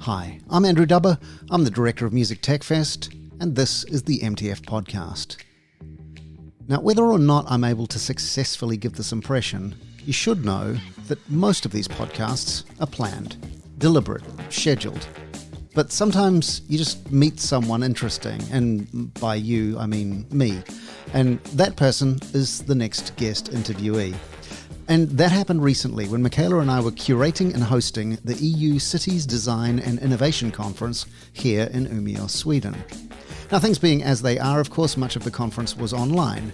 Hi, I'm Andrew Dubber, I'm the Director of Music Tech Fest, and this is the MTF podcast. Now, whether or not I'm able to successfully give this impression, you should know that most of these podcasts are planned, deliberate, scheduled. But sometimes you just meet someone interesting, and by you, I mean me, and that person is the next guest interviewee. And that happened recently when Michaela and I were curating and hosting the EU Cities Design and Innovation Conference here in Umeå, Sweden. Now, things being as they are, of course, much of the conference was online.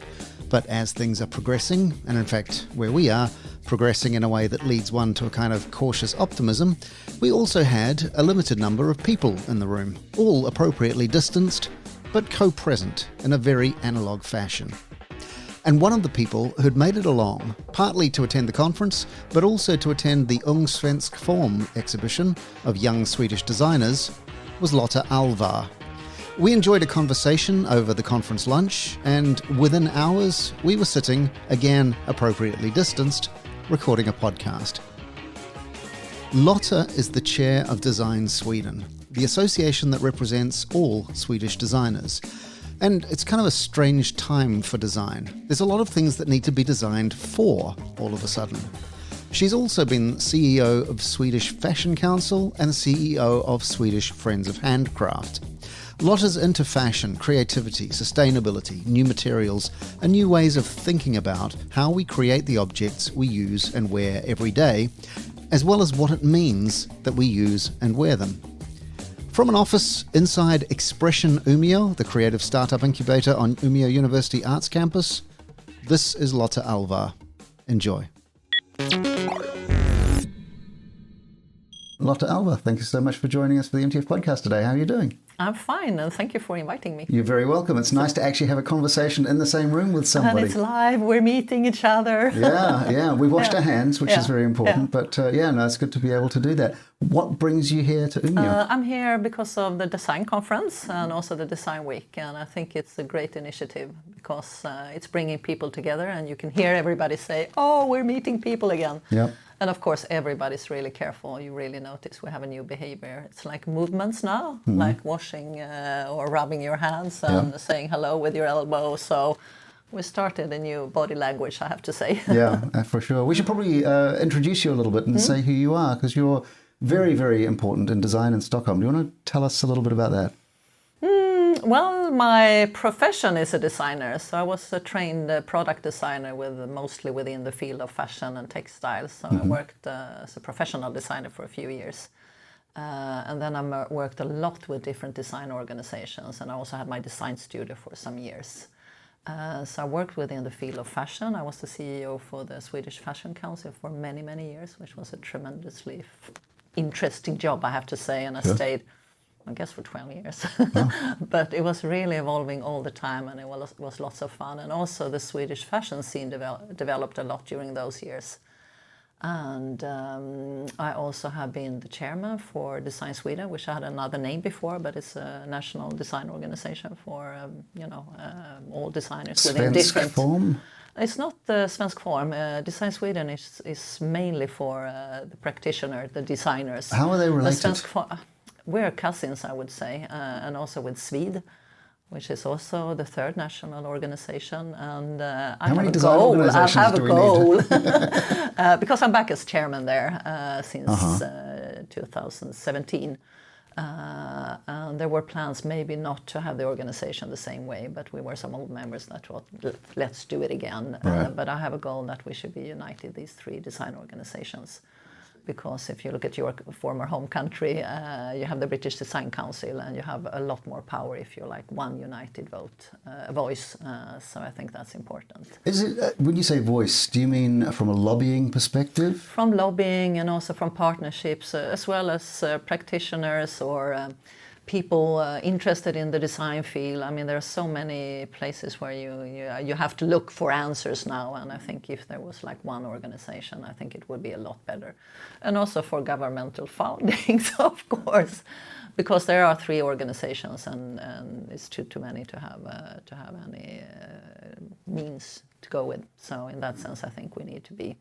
But as things are progressing, and in fact, where we are, progressing in a way that leads one to a kind of cautious optimism, we also had a limited number of people in the room, all appropriately distanced, but co-present in a very analogue fashion. And one of the people who'd made it along, partly to attend the conference, but also to attend the Ung Svensk Form exhibition of young Swedish designers, was Lotta Ahlvar. We enjoyed a conversation over the conference lunch, and within hours, we were sitting, again appropriately distanced, recording a podcast. Lotta is the chair of Design Sweden, the association that represents all Swedish designers. And it's kind of a strange time for design. There's a lot of things that need to be designed for all of a sudden. She's also been CEO of Swedish Fashion Council and CEO of Swedish Friends of Handcraft. Lotta's into fashion, creativity, sustainability, new materials, and new ways of thinking about how we create the objects we use and wear every day, as well as what it means that we use and wear them. From an office inside Expression Umeå, the creative startup incubator on Umeå University Arts Campus, this is Lotta Ahlvar. Enjoy. Lotta Ahlvar, thank you so much for joining us for the MTF podcast today. How are you doing? I'm fine, and thank you for inviting me. You're very welcome. It's nice to actually have a conversation in the same room with somebody. And it's live, we're meeting each other. Yeah. We washed our hands, which is very important. But it's good to be able to do that. What brings you here to Umeå? I'm here because of the design conference and also the design week. And I think it's a great initiative because it's bringing people together, and you can hear everybody say, oh, we're meeting people again. Yep. And of course, everybody's really careful. You really notice we have a new behavior. It's like movements now, like washing or rubbing your hands and saying hello with your elbow. So we started a new body language, I have to say. Yeah, for sure. We should probably introduce you a little bit and say who you are, because you're very, very important in design in Stockholm. Do you want to tell us a little bit about that? Well, my profession is a designer, so I was a trained product designer mostly within the field of fashion and textiles. So I worked as a professional designer for a few years. And then I worked a lot with different design organizations, and I also had my design studio for some years. So I worked within the field of fashion. I was the CEO for the Swedish Fashion Council for many, many years, which was a tremendously interesting job, I have to say, and I stayed I guess for 12 years. But it was really evolving all the time, and it was lots of fun. And also the Swedish fashion scene developed a lot during those years. And I also have been the chairman for Design Sweden, which I had another name before, but it's a national design organization for, all designers within different... Form? It's not the Svensk Form. Design Sweden is mainly for the practitioner, the designers. How are they related? We're cousins, I would say, and also with Swede, which is also the third national organization. And I have a goal. I have a goal because I'm back as chairman there since 2017. And there were plans maybe not to have the organization the same way, but we were some old members that thought, let's do it again. Right. But I have a goal that we should be united, these three design organizations. Because if you look at your former home country, you have the British Design Council, and you have a lot more power if you're like one united voice. So I think that's important. Is it when you say voice, do you mean from a lobbying perspective? From lobbying and also from partnerships, as well as practitioners or people interested in the design field. I mean, there are so many places where you have to look for answers now, and I think if there was like one organization, I think it would be a lot better. And also for governmental fundings, of course. because there are 3 organizations, and it's too many to have any means to go with. So in that sense, I think we need to be,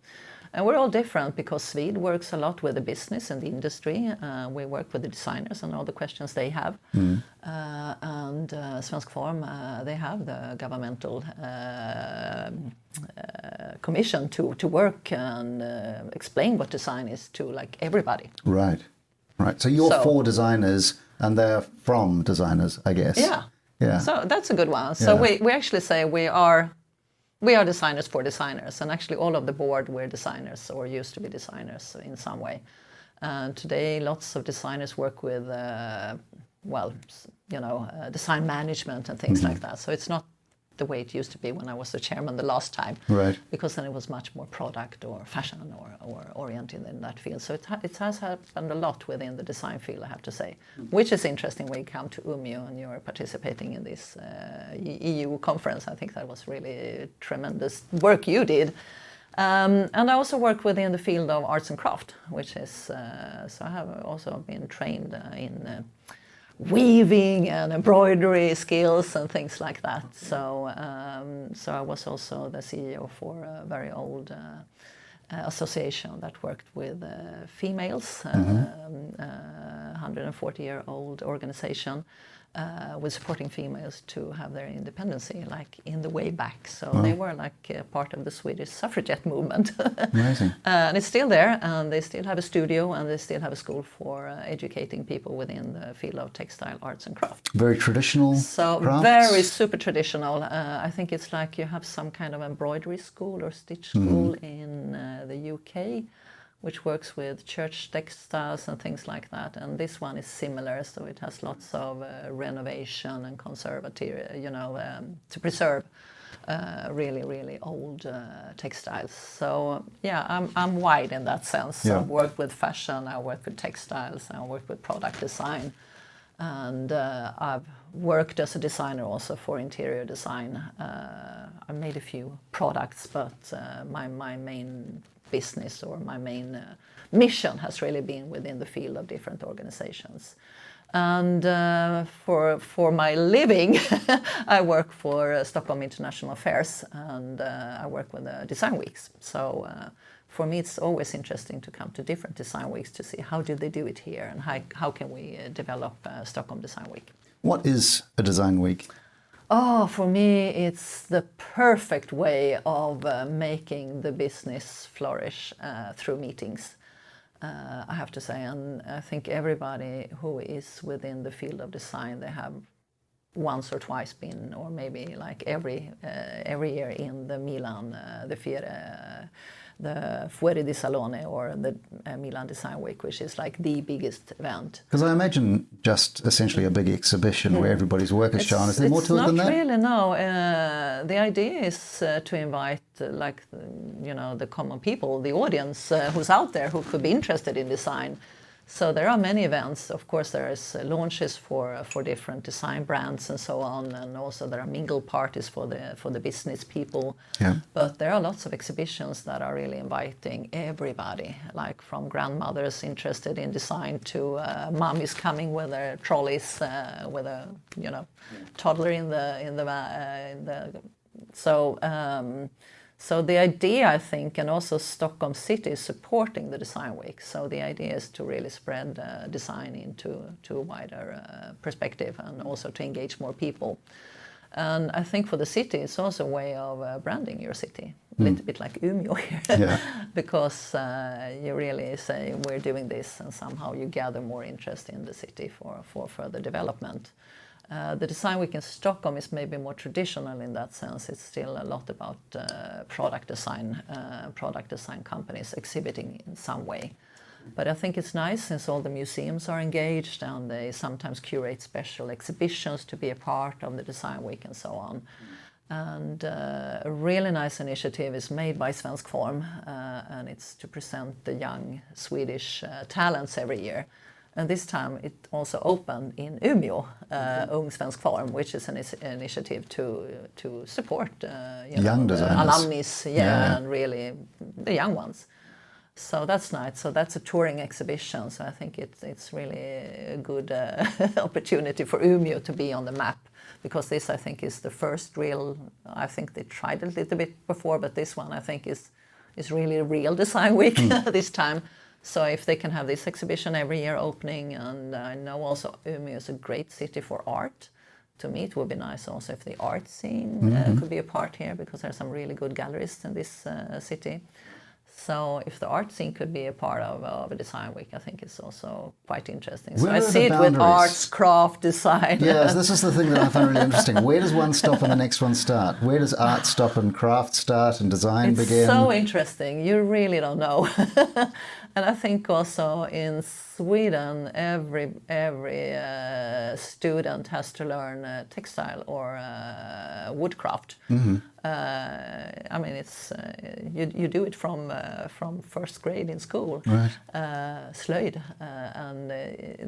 and we're all different because Sweden works a lot with the business and the industry. We work with the designers and all the questions they have, and Svensk Form, they have the governmental commission to work and explain what design is to like everybody. Right. So you're for designers, and they're from designers, I guess. Yeah. So that's a good one. So we actually say we are designers for designers, and actually all of the board were designers or used to be designers in some way. Today, lots of designers work with, design management and things like that. So it's not the way it used to be when I was the chairman the last time, right? Because then it was much more product or fashion or oriented in that field. So it has happened a lot within the design field, I have to say, which is interesting when you come to Umeå and you're participating in this EU conference. I think that was really tremendous work you did. And I also work within the field of arts and craft, which is, so I have also been trained in weaving and embroidery skills and things like that. So I was also the CEO for a very old association that worked with females, 140-year-old organization with supporting females to have their independency, like in the way back. So they were like part of the Swedish suffragette movement. Amazing. And it's still there, and they still have a studio, and they still have a school for educating people within the field of textile arts and craft. Very traditional. So crafts. Very super traditional. I think it's like you have some kind of embroidery school or stitch school in the UK, which works with church textiles and things like that. And this one is similar, so it has lots of renovation and conservative, to preserve really, really old textiles. So I'm wide in that sense. So I work with fashion, I work with textiles, I work with product design. And I've worked as a designer also for interior design. I made a few products, but my main business or my main mission has really been within the field of different organizations. And for my living, I work for Stockholm International Affairs, and I work with design weeks. So for me, it's always interesting to come to different design weeks to see how do they do it here, and how can we develop Stockholm Design Week. What is a design week? Oh, for me, it's the perfect way of making the business flourish through meetings, I have to say. And I think everybody who is within the field of design, they have once or twice been, or maybe like every year in the Milan, the Fuori di Salone, or the Milan Design Week, which is like the biggest event. Because I imagine just essentially a big exhibition where everybody's work is shown. Is there more to it than that? It's not really, no. The idea is to invite the common people, the audience who's out there who could be interested in design. So there are many events. Of course, there is launches for different design brands and so on, and also there are mingle parties for the business people. Yeah. But there are lots of exhibitions that are really inviting everybody, like from grandmothers interested in design to mummies coming with their trolleys with a toddler in the So the idea, I think, and also Stockholm City is supporting the Design Week. So the idea is to really spread design into a wider perspective, and also to engage more people. And I think for the city, it's also a way of branding your city, a little bit like Umeå here, because you really say we're doing this, and somehow you gather more interest in the city for further development. The Design Week in Stockholm is maybe more traditional in that sense. It's still a lot about product design companies exhibiting in some way. But I think it's nice since all the museums are engaged, and they sometimes curate special exhibitions to be a part of the Design Week and so on. And a really nice initiative is made by Svensk Form, and it's to present the young Swedish talents every year. And this time it also opened in Umeå, Ung Svensk Form, which is an initiative to support young designers, alumnis, and really the young ones. So that's nice. So that's a touring exhibition. So I think it's really a good opportunity for Umeå to be on the map, because this, I think, is the first real. I think they tried a little bit before, but this one, I think, is really a real design week this time. So if they can have this exhibition every year opening, and I know also Umeå is a great city for art. To me, it would be nice also if the art scene could be a part here, because there are some really good galleries in this city. So if the art scene could be a part of a design week, I think it's also quite interesting. So I see it with arts, craft, design. Yes, this is the thing that I find really interesting. Where does one stop and the next one start? Where does art stop and craft start and design begin? It's so interesting. You really don't know. And I think also in Sweden, every student has to learn textile or woodcraft. I mean, it's you do it from first grade in school, right. slöjd, and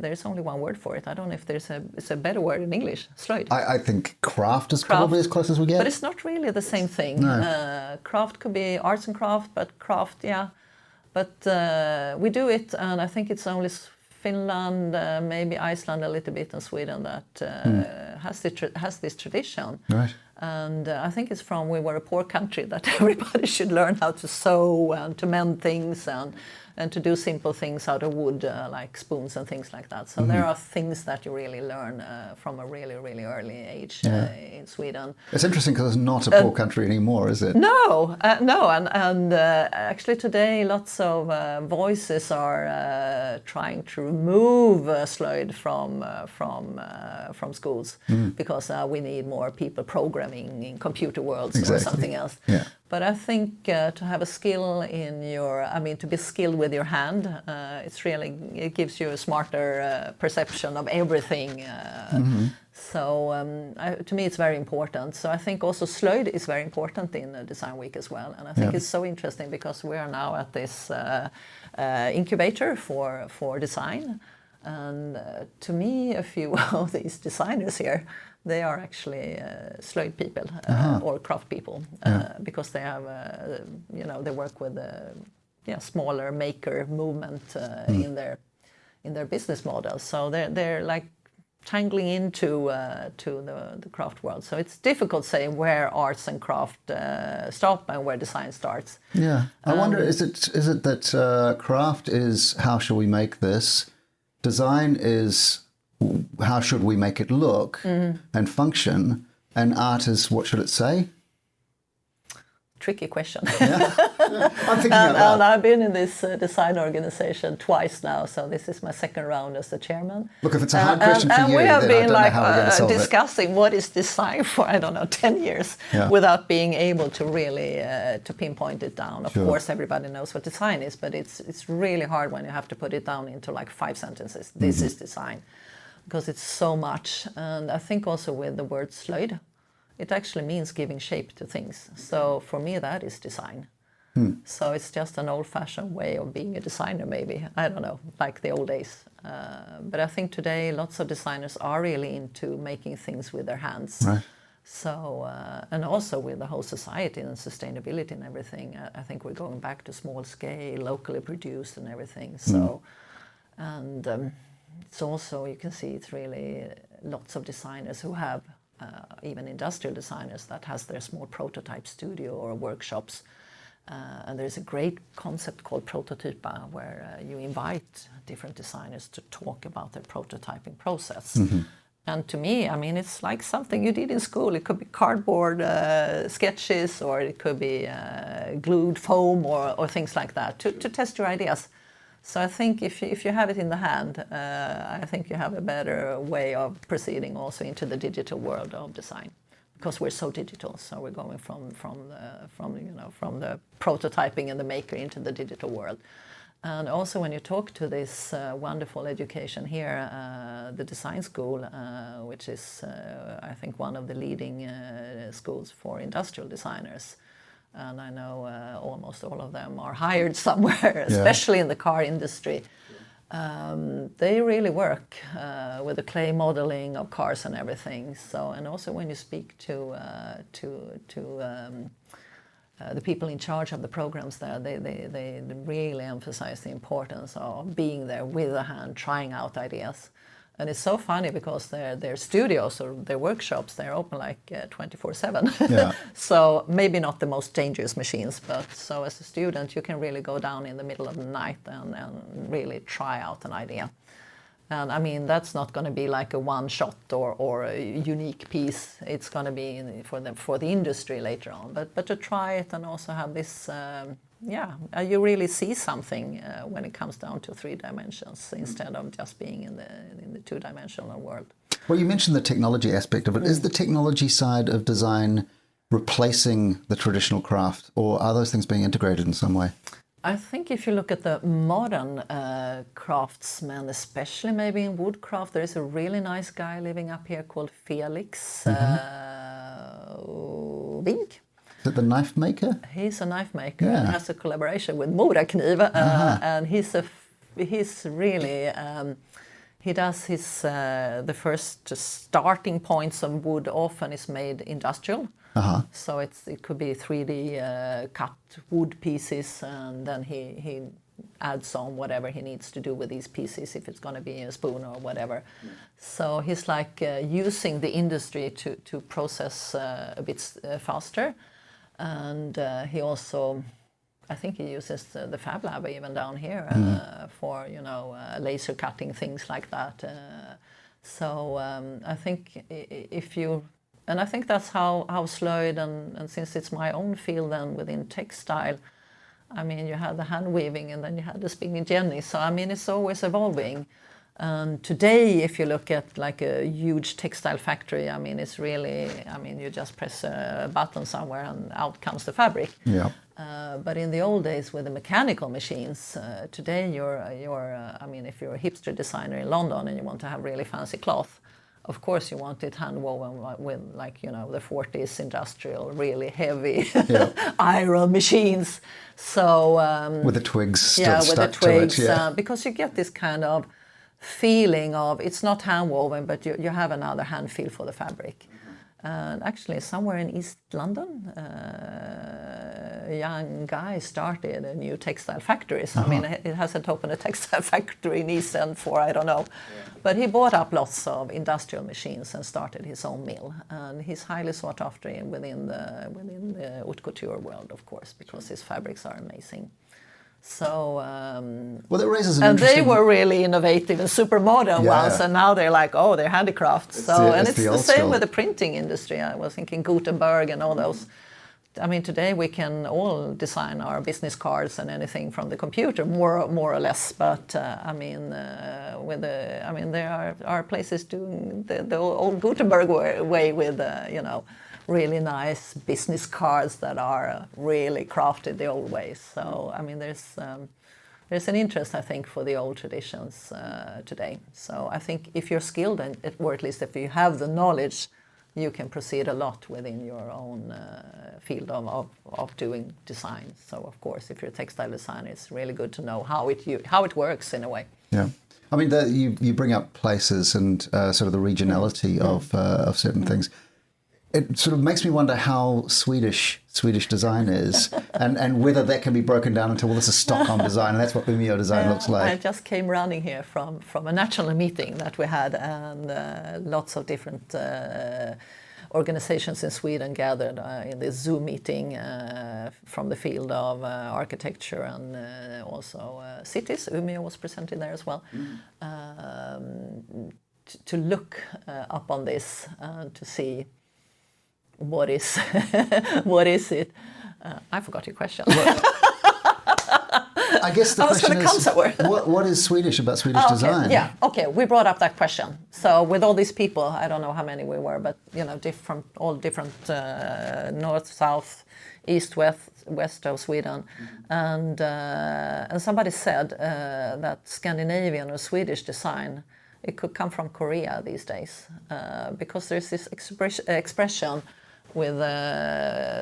there's only one word for it. I don't know if it's a better word in English. Slöjd. I think craft is probably as close as we get. But it's not really the same thing. No. Craft could be arts and craft, but craft, yeah. But we do it, and I think it's only Finland, maybe Iceland a little bit, and Sweden that has this tradition. Right. And I think it's from we were a poor country that everybody should learn how to sew and to mend things and to do simple things out of wood, like spoons and things like that. So there are things that you really learn from a really, really early age in Sweden. It's interesting because it's not a poor country anymore, is it? No, and actually today lots of voices are trying to remove slöjd from schools because we need more people programming in computer worlds or something else. Yeah. But I think to have a skill to be skilled with your hand, it gives you a smarter perception of everything. So to me, it's very important. So I think also slöjd is very important in Design Week as well. And I think it's so interesting because we are now at this incubator for design. And to me, a few of these designers here, they are actually slöjd people or craft people because they have, they work with smaller maker movement in their business model. So they're like tangling into the craft world. So it's difficult to say where arts and craft stop and where design starts. Yeah, I wonder, is it that craft is how shall we make this? Design is how should we make it look and function, and art is what should it say? Tricky question. Yeah. I'm thinking about that. And I've been in this design organization twice now, so this is my second round as the chairman. Look, if it's a hard question for you, we have then been I don't know how we're going to solve discussing what is design for, 10 years without being able to really to pinpoint it down. Of course, everybody knows what design is, but it's really hard when you have to put it down into like 5 sentences. This is design, because it's so much. And I think also with the word slöjd, it actually means giving shape to things. So for me, that is design. So it's just an old-fashioned way of being a designer, maybe. I don't know, like the old days. But I think today lots of designers are really into making things with their hands. Right. So, and also with the whole society and sustainability and everything, I think we're going back to small scale, locally produced and everything. So, and it's also, you can see it's really lots of designers who have even industrial designers that has their small prototype studio or workshops. And there's a great concept called prototypa where you invite different designers to talk about their prototyping process. And to me, it's like something you did in school. It could be cardboard sketches, or it could be glued foam or things like that to test your ideas. So I think if you have it in the hand, I think you have a better way of proceeding also into the digital world of design, because we're so digital. So we're going from the prototyping and the maker into the digital world. And also when you talk to this wonderful education here, the design school, which is I think one of the leading schools for industrial designers. And I know almost all of them are hired somewhere, especially in the car industry. They really work with the clay modeling of cars and everything. So, and also when you speak to the people in charge of the programs there, they really emphasize the importance of being there with a hand, trying out ideas. And it's so funny because their studios or their workshops, they're open like 24/7. Yeah. So maybe not the most dangerous machines, but so as a student, you can really go down in the middle of the night and really try out an idea. And I mean, that's not going to be like a one shot or a unique piece. It's going to be for the industry later on. But to try it and also have this, you really see something when it comes down to 3 dimensions instead of just being in the 2-dimensional world. Well, you mentioned the technology aspect of it. Is the technology side of design replacing the traditional craft, or are those things being integrated in some way? I think if you look at the modern craftsmen, especially maybe in woodcraft, there is a really nice guy living up here called Felix Wink. Is it the knife maker? He's a knife maker Yeah. and has a collaboration with Morakniv, and he's really he does his the first starting points of wood often is made industrial. So it could be 3D cut wood pieces, and then he adds on whatever he needs to do with these pieces, if it's going to be a spoon or whatever. So he's like using the industry to process a bit faster, and he also, I think he uses the Fab Lab even down here for laser cutting, things like that. So I think if you. And I think that's how Slöjd, and since it's my own field then within textile, I mean, you had the hand weaving and then you had the spinning jenny. So, I mean, it's always evolving. And today, if you look at like a huge textile factory, I mean, it's really, I mean, you just press a button somewhere and out comes the fabric. Yeah. But in the old days with the mechanical machines, today I mean, if you're a hipster designer in London and you want to have really fancy cloth, of course, you want it hand woven with, like, the 40s industrial, really heavy iron machines. So with the twigs still with the stuck twigs, to it, because you get this kind of feeling of it's not hand woven, but you have another hand feel for the fabric. And actually, somewhere in East London, a young guy started a new textile factory. So, I mean, it hasn't opened a textile factory in East End for, I don't know. But he bought up lots of industrial machines and started his own mill. And he's highly sought after within the haute couture world, of course, because his fabrics are amazing. So, well, that raises an and interesting... they were really innovative and super modern ones, and now they're like, oh, they're handicrafts. It's the same with the printing industry. I was thinking Gutenberg and all those. I mean, today we can all design our business cards and anything from the computer, more or less. But I mean, there are places doing the old Gutenberg way with really nice business cards that are really crafted the old way. So, I mean, there's an interest, I think, for the old traditions today. So I think if you're skilled, or at least if you have the knowledge, you can proceed a lot within your own field of doing design. So, of course, if you're a textile designer, it's really good to know how it works in a way. Yeah. I mean, you bring up places and sort of the regionality of certain things. It sort of makes me wonder how Swedish design is, and whether that can be broken down into, well, this is Stockholm design, and that's what Umeå design looks like. I just came running here from a national meeting that we had, and lots of different organizations in Sweden gathered in this Zoom meeting from the field of architecture and also cities. Umeå was presented there as well. To look up on this and to see what is it? I forgot your question. I guess the question is, what is Swedish about Swedish design? Yeah, okay, we brought up that question. So with all these people, I don't know how many we were, but all different north, south, east, west of Sweden, and somebody said that Scandinavian or Swedish design, it could come from Korea these days, because there's this expression. with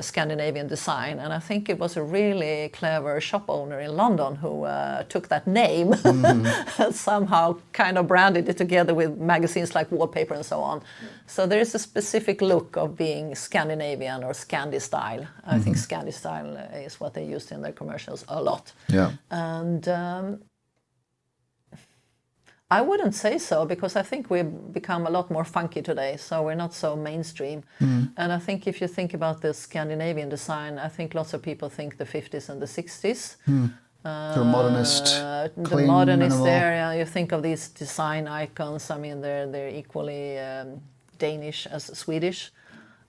Scandinavian design, and I think it was a really clever shop owner in London who took that name and somehow kind of branded it together with magazines like Wallpaper and so on. So there is a specific look of being Scandinavian or Scandi style. I think Scandi style is what they used in their commercials a lot. Yeah. And I wouldn't say so, because I think we've become a lot more funky today, so we're not so mainstream. And I think if you think about the Scandinavian design, I think lots of people think the 50s and the 60s. The modernist, The modernist area, you think of these design icons, I mean, they're equally Danish as Swedish.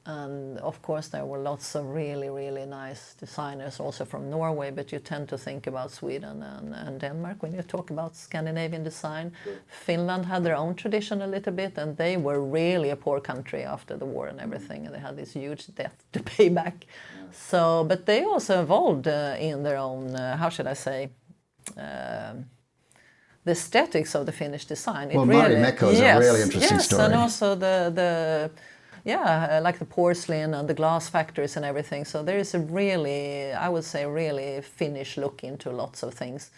And of course there were lots of really, really nice designers also from Norway, but you tend to think about Sweden and Denmark when you talk about Scandinavian design. Finland had their own tradition a little bit, and they were really a poor country after the war and everything, and they had this huge debt to pay back. So, but they also evolved in their own, how should I say, the aesthetics of the Finnish design. Well, Marimekko is a really interesting story. Yes, and also like the porcelain and the glass factories and everything. So there is a really, I would say, really Finnish look into lots of things.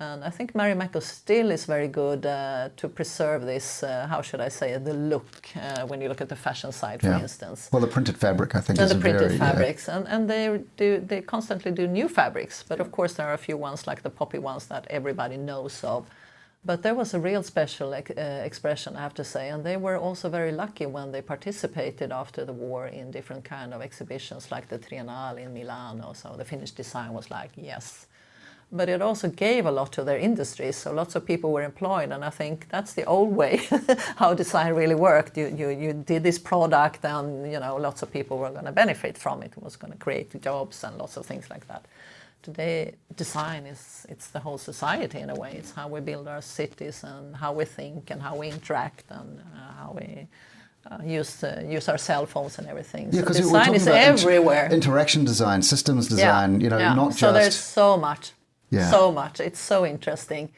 And I think Marimekko still is very good to preserve this, how should I say, the look when you look at the fashion side, for instance. Well, the printed fabric, I think, and is the printed very, fabrics, and they constantly do new fabrics. But of course, there are a few ones like the poppy ones that everybody knows of. But there was a real special expression, I have to say, and they were also very lucky when they participated after the war in different kind of exhibitions like the Triennale in Milano. So the Finnish design was like, yes. But it also gave a lot to their industry, so lots of people were employed, and I think that's the old way how design really worked. You did this product, and lots of people were going to benefit from it. It was going to create jobs and lots of things like that. Today, design it's the whole society in a way. It's how we build our cities and how we think and how we interact and how we use our cell phones and everything. Yeah, so design is everywhere. Interaction design, systems design, not just... So there's so much. Yeah. So much. It's so interesting.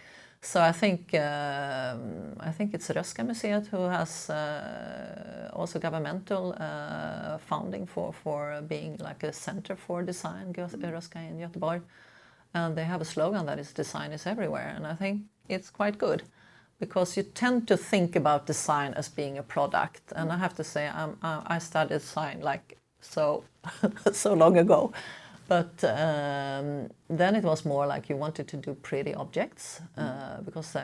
So I think it's Röhsska Museet who has also governmental funding for being like a center for design, Röhsska in Göteborg. And they have a slogan that is design is everywhere. And I think it's quite good, because you tend to think about design as being a product. And I have to say, I studied design like so long ago. But then it was more like you wanted to do pretty objects because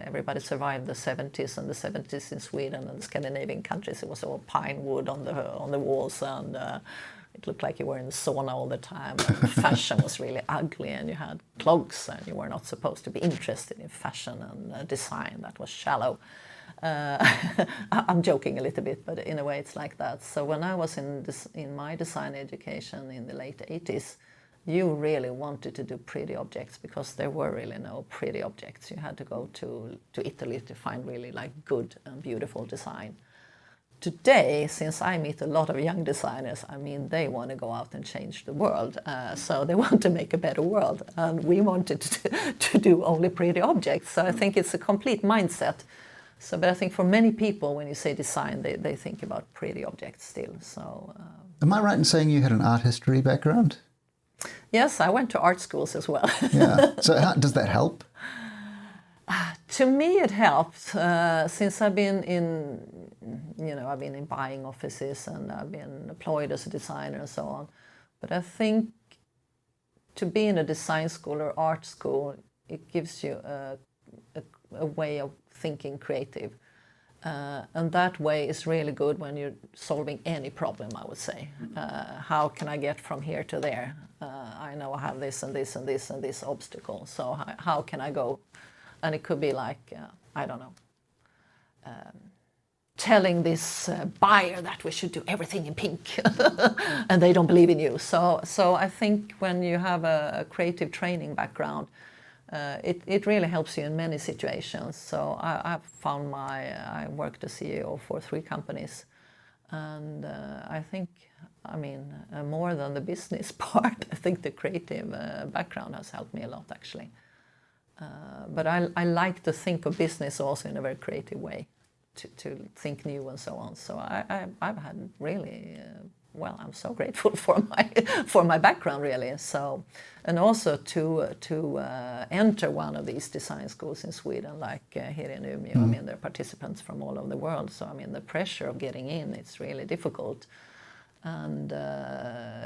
everybody survived the 70s, and the 70s in Sweden and the Scandinavian countries, it was all pine wood on the walls, and it looked like you were in the sauna all the time. And fashion was really ugly, and you had clogs, and you were not supposed to be interested in fashion and design. That was shallow. I'm joking a little bit, but in a way it's like that. So when I was in my design education in the late 80s, you really wanted to do pretty objects, because there were really no pretty objects. You had to go to Italy to find really like good and beautiful design. Today, since I meet a lot of young designers, I mean, they want to go out and change the world. So they want to make a better world. And we wanted to do only pretty objects. So I think it's a complete mindset. So, but I think for many people, when you say design, they think about pretty objects still. So, am I right in saying you had an art history background? Yes, I went to art schools as well. Yeah. So, does that help? To me, it helped since I've been in buying offices, and I've been employed as a designer and so on. But I think to be in a design school or art school, it gives you a way of thinking creative. And that way is really good when you're solving any problem, I would say. How can I get from here to there? I know I have this and this and this and this obstacle. So how can I go? And it could be like, I don't know, telling this buyer that we should do everything in pink and they don't believe in you. So I think when you have a creative training background, it really helps you in many situations. So I've found I worked as CEO for 3 companies, and I think, more than the business part, I think the creative background has helped me a lot, actually. But I like to think of business also in a very creative way, to think new and so on. So I've had really I'm so grateful for my background really. So, and also to enter one of these design schools in Sweden, like here in Umeå. I mean, there are participants from all over the world. So I mean, the pressure of getting in, it's really difficult. And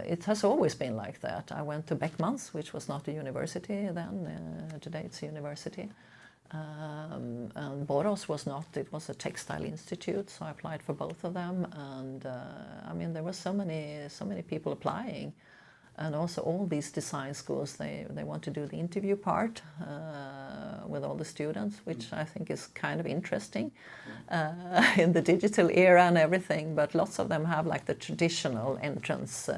it has always been like that. I went to Beckmans, which was not a university then. Today it's a university. And Borås was not. It was a textile institute, so I applied for both of them. And I mean, there were so many people applying. And also all these design schools, they want to do the interview part with all the students, which I think is kind of interesting in the digital era and everything. But lots of them have like the traditional entrance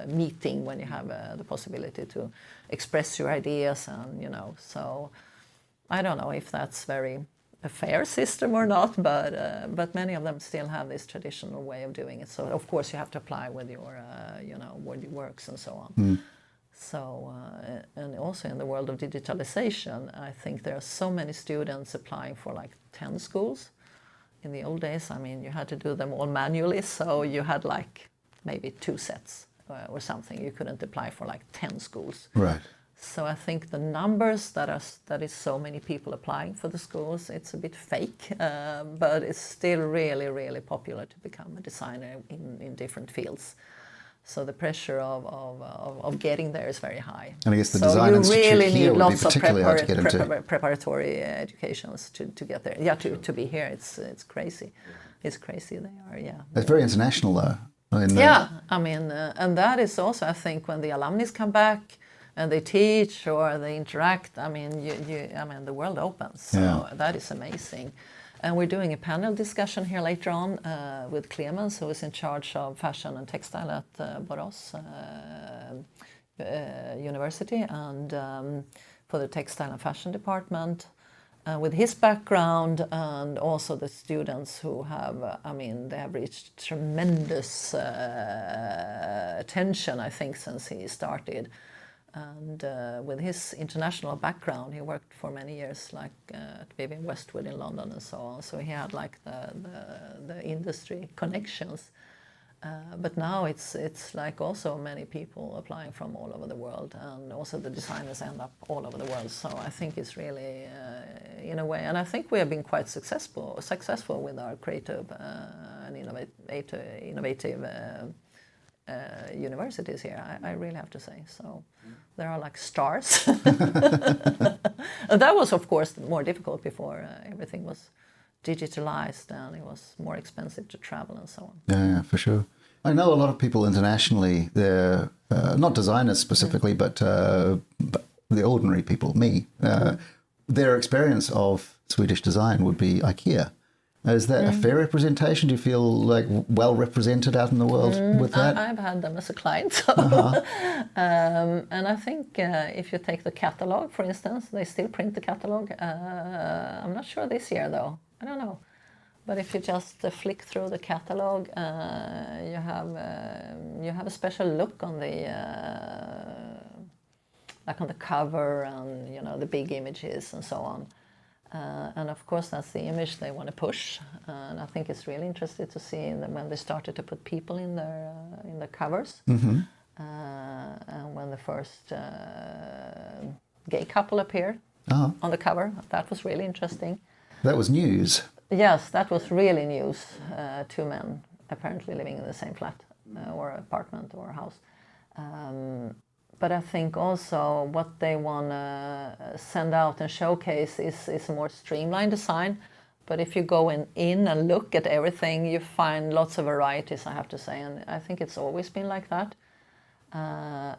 meeting when you have the possibility to express your ideas, and so I don't know if that's a fair system or not, but many of them still have this traditional way of doing it. So of course you have to apply with your with your works and so on. So and also in the world of digitalization, I think there are so many students applying for like 10 schools. In the old days, I mean, you had to do them all manually, so you had like maybe 2 sets or something. You couldn't apply for like 10 schools. Right. So I think the numbers that is so many people applying for the schools, it's a bit fake, but it's still really, really popular to become a designer in different fields. So the pressure of getting there is very high. And I guess the so design institute really here need would be lots of particularly hard to get into. preparatory educations to get there. Yeah, to be here, it's crazy. It's crazy. They are, yeah. It's very international, though. I mean, and that is also, I think, when the alumni come back and they teach or they interact, I mean, I mean, the world opens. So that is amazing. And we're doing a panel discussion here later on with Clemens, who is in charge of fashion and textile at Borås University, and for the textile and fashion department. With his background and also the students who have, I mean, they have reached tremendous attention, I think, since he started. And with his international background, he worked for many years, like at Vivienne Westwood in London and so on. So he had like the industry connections. But now it's like also many people applying from all over the world, and also the designers end up all over the world. So I think it's really, in a way, and I think we have been quite successful with our creative and innovative universities here. I really have to say. So there are like stars. And that was, of course, more difficult before everything was digitalized and it was more expensive to travel and so on. Yeah, for sure. I know a lot of people internationally, they're not designers specifically, but the ordinary people, me, their experience of Swedish design would be IKEA. Is that a fair representation? Do you feel like well represented out in the world with that? I've had them as a client. So. And I think if you take the catalog, for instance, they still print the catalog. I'm not sure this year, though. I don't know. But if you just flick through the catalog, you have a special look on the like on the cover and the big images and so on. And of course, that's the image they want to push. And I think it's really interesting to see when they started to put people in the covers. Mm-hmm. And when the first gay couple appeared on the cover, that was really interesting. That was news. Yes, that was really news. 2 men apparently living in the same flat or apartment or house. But I think also what they want to send out and showcase is a more streamlined design. But if you go in and look at everything, you find lots of varieties, I have to say. And I think it's always been like that.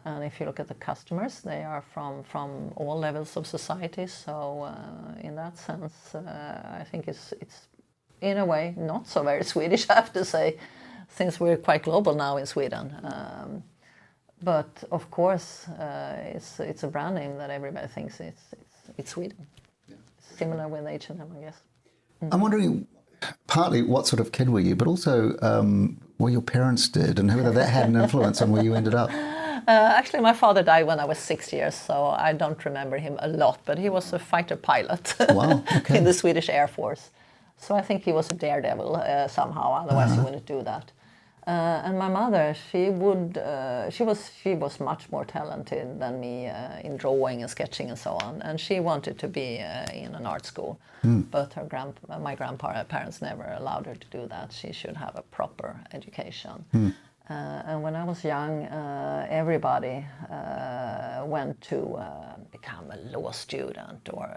And if you look at the customers, they are from all levels of society. So in that sense, I think it's in a way not so very Swedish, I have to say, since we're quite global now in Sweden. But of course, it's a brand name that everybody thinks it's Sweden. Yeah. Similar with H&M, I guess. I'm wondering partly what sort of kid were you, but also what your parents did and whether that had an influence on where you ended up. Actually, my father died when I was 6 years, so I don't remember him a lot. But he was a fighter pilot. Wow, okay. In the Swedish Air Force. So I think he was a daredevil somehow, otherwise he wouldn't do that. And my mother, she was much more talented than me in drawing and sketching and so on. And she wanted to be in an art school, but my grandparents never allowed her to do that. She should have a proper education. And when I was young, everybody went to become a law student or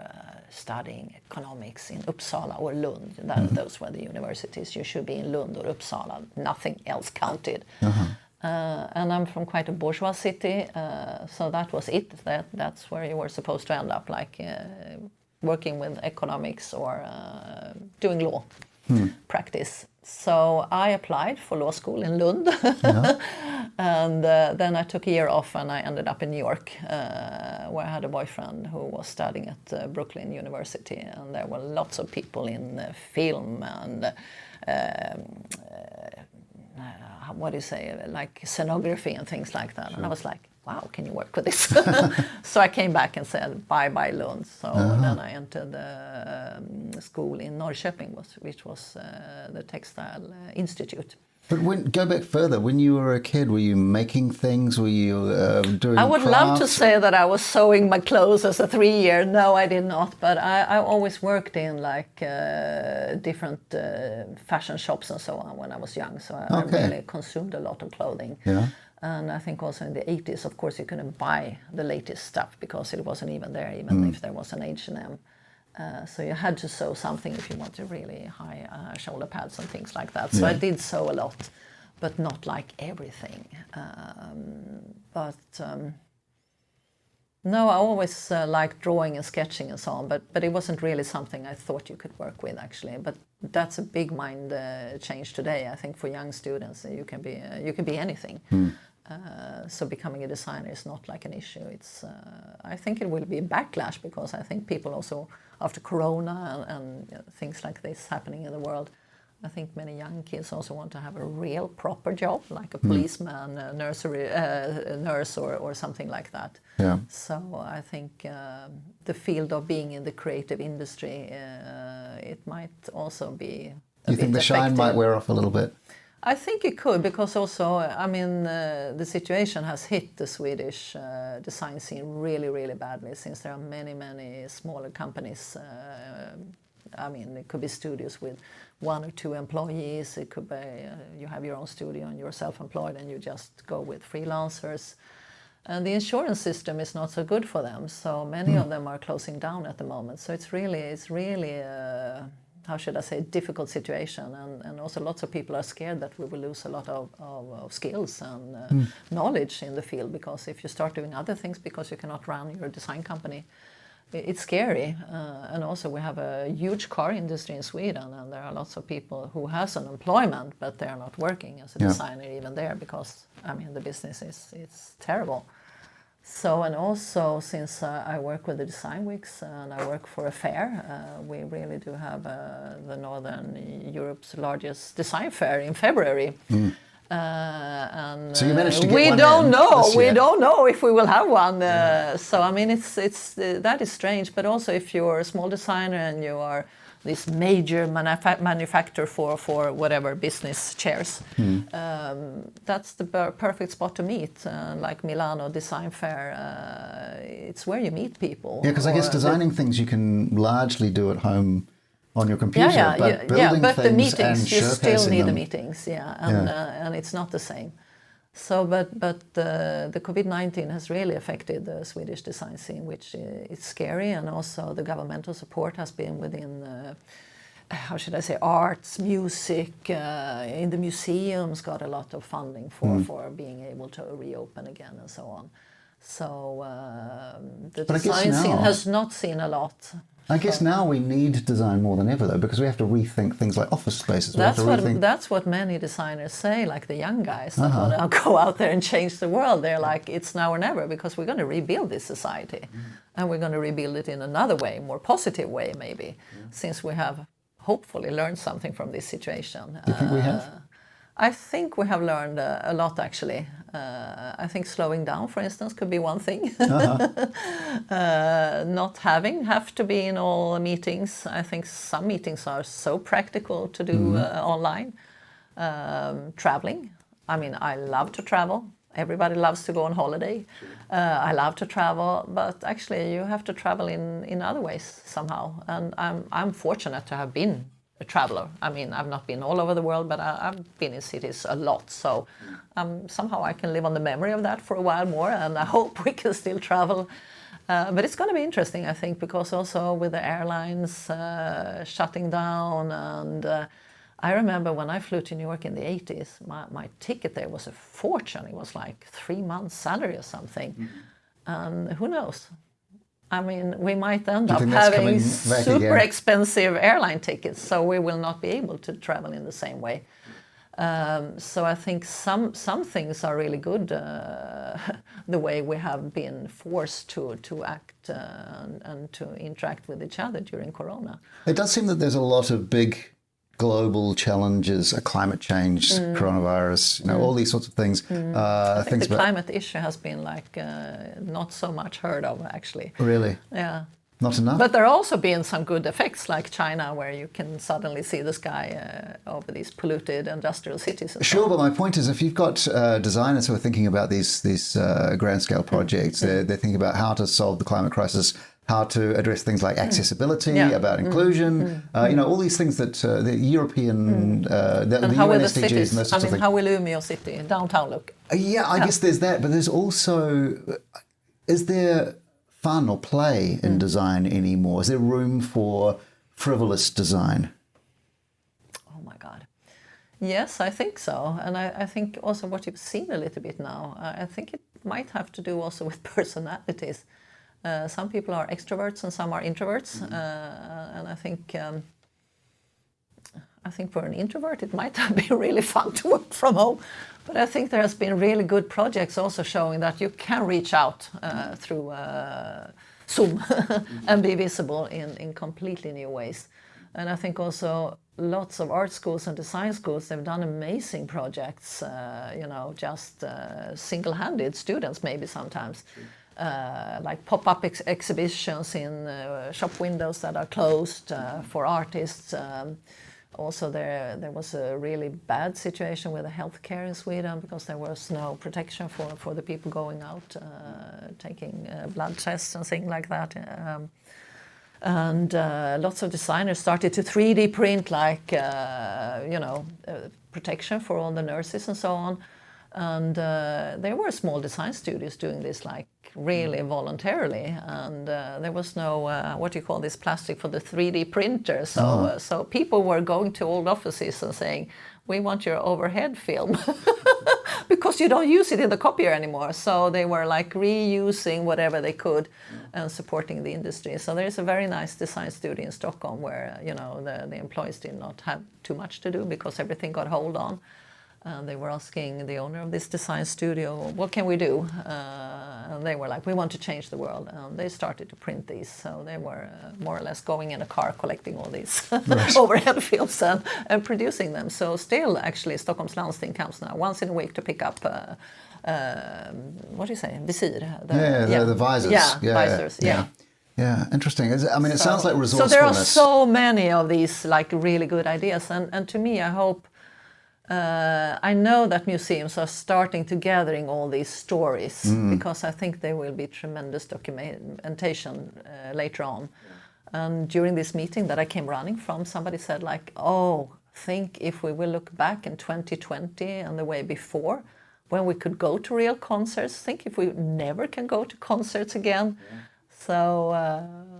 studying economics in Uppsala or Lund. Those were the universities. You should be in Lund or Uppsala. Nothing else counted. And I'm from quite a bourgeois city, so that was it. That's where you were supposed to end up, like working with economics or doing law practice. So I applied for law school in Lund, and then I took a year off and I ended up in New York, where I had a boyfriend who was studying at Brooklyn University, and there were lots of people in film and what do you say, like scenography and things like that. Sure. And I was like, wow, can you work with this? So I came back and said, bye Lund. So then I entered the school in Norrköping, which was the Textile Institute. But go back further. When you were a kid, were you making things? Were you doing I would crafts? love to say that I was sewing my clothes as a 3-year. No, I did not. But I always worked in like different fashion shops and so on when I was young. So I really consumed a lot of clothing. Yeah. And I think also in the 80s, of course, you couldn't buy the latest stuff because it wasn't even there, even if there was an H&M. So you had to sew something if you wanted really high shoulder pads and things like that. So I did sew a lot, but not like everything. No, I always liked drawing and sketching and so on, but it wasn't really something I thought you could work with actually. But that's a big mind change today. I think for young students, you can be anything. So becoming a designer is not like an issue. It's I think it will be a backlash because I think people also after Corona and things like this happening in the world, I think many young kids also want to have a real proper job, like a policeman, a nurse, or something like that. Yeah. So I think the field of being in the creative industry, it might also be. You think the shine might wear off a little bit? I think it could, because also, I mean, the situation has hit the Swedish design scene really, really badly, since there are many, many smaller companies. I mean, it could be studios with 1 or 2 employees. It could be you have your own studio and you're self-employed and you just go with freelancers. And the insurance system is not so good for them, so many of them are closing down at the moment. So it's really how should I say, difficult situation, and also lots of people are scared that we will lose a lot of skills and knowledge in the field, because if you start doing other things because you cannot run your design company, it's scary. And also we have a huge car industry in Sweden, and there are lots of people who has an employment but they're not working as a designer even there, because I mean the business is terrible. So, and also since I work with the Design Weeks and I work for a fair, we really do have the Northern Europe's largest design fair in February. And so you managed to get we one don't know. We year. don't know if we will have one. So I mean, it's that is strange. But also, if you're a small designer and you are this major manufacturer for whatever business chairs, that's the perfect spot to meet. Like Milano Design Fair, it's where you meet people. Yeah, because I guess designing things you can largely do at home on your computer, but building but things the meetings, and you still need them. the meetings, and it's not the same. So, but the COVID-19 has really affected the Swedish design scene, which is scary, and also the governmental support has been within, how should I say, arts, music, in the museums got a lot of funding for being able to reopen again and so on. So the design scene has not seen a lot. I guess now we need design more than ever, though, because we have to rethink things like office spaces. That's what many designers say, like the young guys that want to go out there and change the world. They're like, it's now or never, because we're going to rebuild this society. And we're going to rebuild it in another way, more positive way maybe, since we have hopefully learned something from this situation. Do you think we have? I think we have learned a lot, actually. I think slowing down, for instance, could be one thing. Not have to be in all meetings. I think some meetings are so practical to do online. Traveling. I mean, I love to travel. Everybody loves to go on holiday. I love to travel, but actually you have to travel in other ways somehow. And I'm fortunate to have been a traveler. I mean, I've not been all over the world, but I've been in cities a lot. So somehow I can live on the memory of that for a while more, and I hope we can still travel. But it's going to be interesting, I think, because also with the airlines shutting down, and I remember when I flew to New York in the 80s, my ticket there was a fortune. It was like 3 months' salary or something. And who knows? I mean, we might end up having super expensive airline tickets, so we will not be able to travel in the same way. So I think some things are really good, the way we have been forced to act and to interact with each other during Corona. It does seem that there's a lot of big global challenges, climate change, coronavirus, all these sorts of things. I think the climate issue has been not so much heard of, actually. Really? Yeah. Not enough? But there are also been some good effects, like China, where you can suddenly see the sky over these polluted industrial cities. Sure, but my point is, if you've got designers who are thinking about these grand-scale projects, they're thinking about how to solve the climate crisis, how to address things like accessibility, about inclusion, all these things that the European, the UN SDGs and those sorts of things. How will Umeå city, downtown look? I guess there's that, but there's also, is there fun or play in design anymore? Is there room for frivolous design? Oh my God. Yes, I think so. And I think also what you've seen a little bit now, I think it might have to do also with personalities. Some people are extroverts and some are introverts, and I think for an introvert it might have been really fun to work from home. But I think there has been really good projects also showing that you can reach out through Zoom and be visible in completely new ways. And I think also lots of art schools and design schools, they've done amazing projects, just single-handed students maybe sometimes. Like pop-up exhibitions in shop windows that are closed for artists. Also, there was a really bad situation with the healthcare in Sweden because there was no protection for the people going out, taking blood tests and things like that. And lots of designers started to 3D print, protection for all the nurses and so on. And there were small design studios doing this really voluntarily, and there was no plastic for the 3D printer, so people were going to old offices and saying, we want your overhead film because you don't use it in the copier anymore. So they were reusing whatever they could and supporting the industry. So there is a very nice design studio in Stockholm where the employees did not have too much to do because everything got hold on. They were asking the owner of this design studio, what can we do? And they were like, we want to change the world. And they started to print these. So they were more or less going in a car collecting all these overhead films and producing them. So still, actually, Stockholm's Landsting comes now once in a week to pick up, visir? The visors. Visors, Yeah, interesting. It sounds like resourcefulness. So there are so many of these really good ideas. And to me, I hope, I know that museums are starting to gathering all these stories because I think there will be tremendous documentation later on. And during this meeting that I came running from, somebody said think if we will look back in 2020 and the way before, when we could go to real concerts, think if we never can go to concerts again. So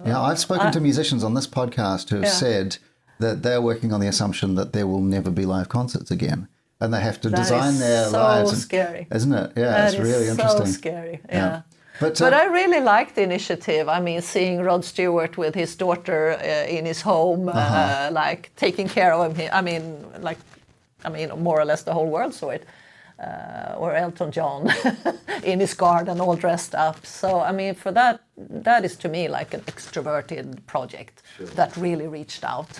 I've spoken to musicians on this podcast who have said that they're working on the assumption that there will never be live concerts again. And they have to design their lives. That's so scary. Isn't it? Yeah, it's really interesting. So scary, yeah. But I really like the initiative. I mean, seeing Rod Stewart with his daughter in his home, taking care of him. More or less the whole world saw it. Or Elton John in his garden all dressed up. So, for that is to me like an extroverted project that really reached out.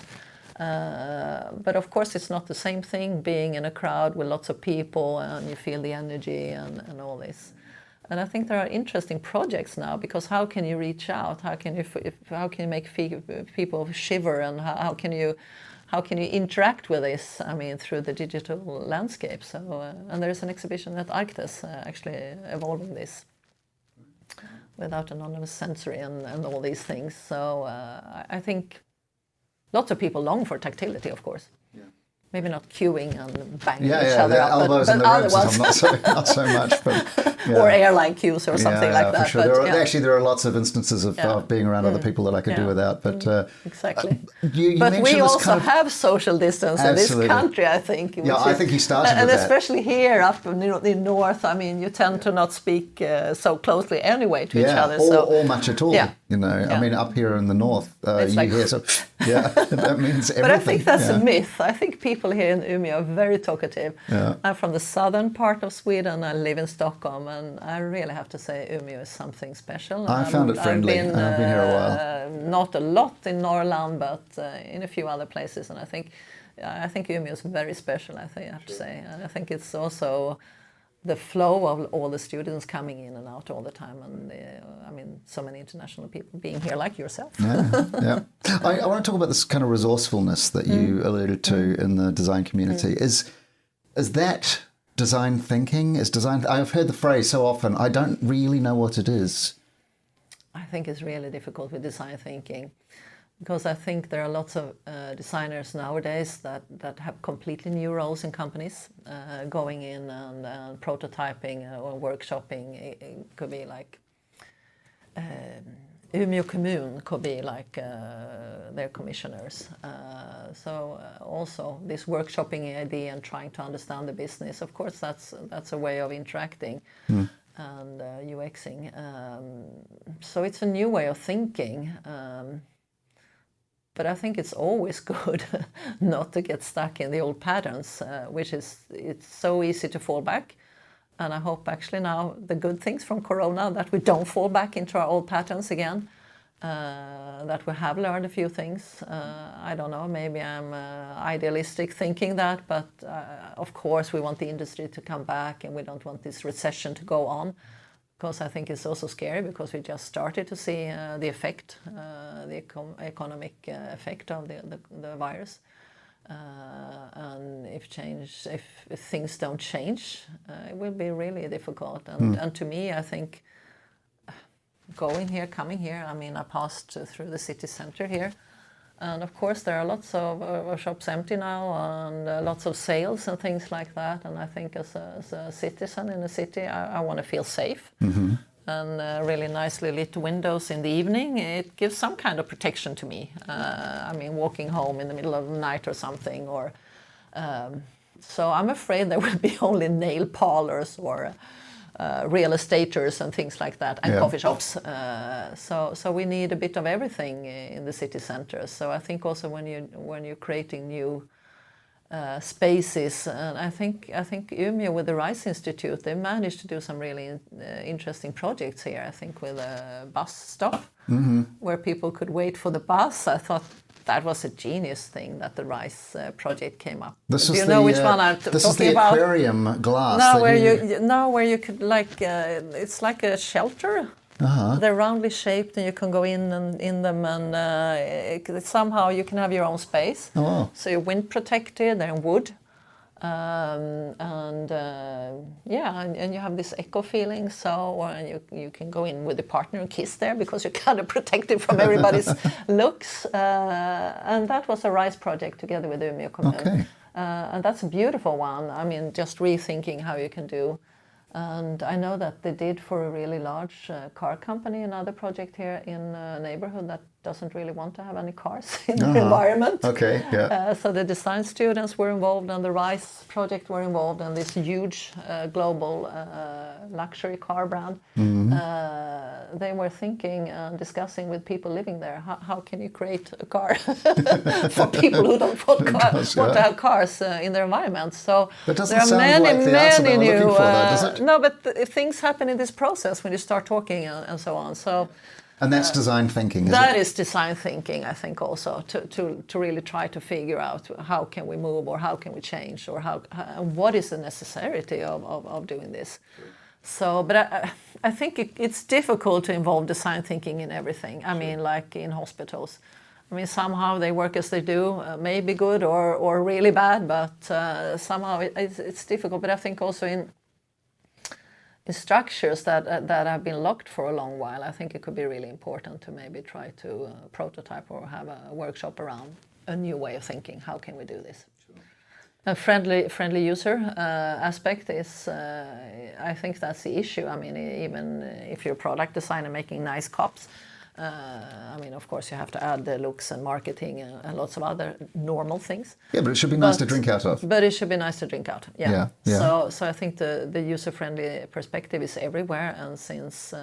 But of course, it's not the same thing being in a crowd with lots of people and you feel the energy and all this. And I think there are interesting projects now, because how can you reach out? How can you make people shiver, and how can you interact with this? I mean, through the digital landscape. So and there is an exhibition at Arctis actually evolving this without anonymous sensory and all these things. So I think lots of people long for tactility, of course. Yeah. Maybe not queuing and banging each other up, elbows but in the other ribs, ones. not so much. But, or airline queues or something like that. For sure. But, Actually, there are lots of instances of being around other people that I could do without. But exactly. You but we also have social distance in this country, I think. I think you started and with that. especially here up in north. I mean, you tend to not speak so closely anyway to each other. Or much at all. Yeah. You know, I mean, up here in the north, you hear so. Yeah, that means everything. But I think that's a myth. I think people here in Umeå are very talkative. Yeah. I'm from the southern part of Sweden. I live in Stockholm, and I really have to say Umeå is something special. I found it friendly. I've been here a while. Not a lot in Norrland, but in a few other places. And I think Umeå is very special, I have to say. And I think it's also the flow of all the students coming in and out all the time, and I mean, so many international people being here, like yourself. Yeah. I want to talk about this kind of resourcefulness that you alluded to in the design community. Is that design thinking? I've heard the phrase so often. I don't really know what it is. I think it's really difficult with design thinking, because I think there are lots of designers nowadays that have completely new roles in companies, going in and prototyping or workshopping. It could be like Umeå Kommun could be like their commissioners. So also this workshopping idea and trying to understand the business, of course, that's a way of interacting and UXing. So it's a new way of thinking. But I think it's always good not to get stuck in the old patterns, it's so easy to fall back. And I hope actually now the good things from Corona, that we don't fall back into our old patterns again, that we have learned a few things. I don't know, maybe I'm idealistic thinking that, but of course we want the industry to come back, and we don't want this recession to go on. Because I think it's also scary, because we just started to see the effect, the economic effect of the virus. And if things don't change, it will be really difficult. And to me, I think coming here, I mean, I passed through the city center here. And of course, there are lots of shops empty now, and lots of sales and things like that. And I think as a citizen in the city, I want to feel safe. Mm-hmm. And really nicely lit windows in the evening, it gives some kind of protection to me. I mean, walking home in the middle of the night or something. So I'm afraid there will be only nail parlors or real estaters and things like that, and coffee shops. So we need a bit of everything in the city center. So I think also when you're creating new spaces, and I think Umeå with the RISE Institute, they managed to do some really interesting projects here. I think with a bus stop where people could wait for the bus. I thought that was a genius thing that the RISE project came up. Do you know which one I'm talking about? This is the aquarium glass. Where you could it's like a shelter. Uh-huh. They're roundly shaped, and you can go in them, and somehow you can have your own space. Oh, wow. So you're wind protected. They're in wood, and you have this echo feeling. So you can go in with a partner and kiss there, because you're kind of protected from everybody's looks. And that was a RISE project together with Umeå Kommun. Okay. And that's a beautiful one. I mean, just rethinking how you can do. And I know that they did for a really large car company another project here in a neighborhood that doesn't really want to have any cars in their environment. Okay, yeah. So the design students were involved, and the RISE project were involved, and this huge global luxury car brand. Mm-hmm. They were thinking and discussing with people living there, how can you create a car for people who don't want to have cars in their environment. So there are many new... No, but things happen in this process when you start talking and so on. So And that's design thinking, is That it? is design thinking, I think, also to really try to figure out how can we move, or how can we change, or what is the necessity of doing this. So, but I think it's difficult to involve design thinking in everything. I mean, like in hospitals. I mean, somehow they work as they do, maybe good or really bad, but somehow it's difficult. But I think also in structures that have been locked for a long while, I think it could be really important to maybe try to prototype or have a workshop around a new way of thinking. How can we do this? Sure. A friendly user aspect is, I think that's the issue. I mean, even if you're a product designer making nice cups, I mean, of course, you have to add the looks and marketing and lots of other normal things. Yeah, but it should be nice to drink out of. But it should be nice to drink out. Yeah. Yeah. So I think the user-friendly perspective is everywhere. And since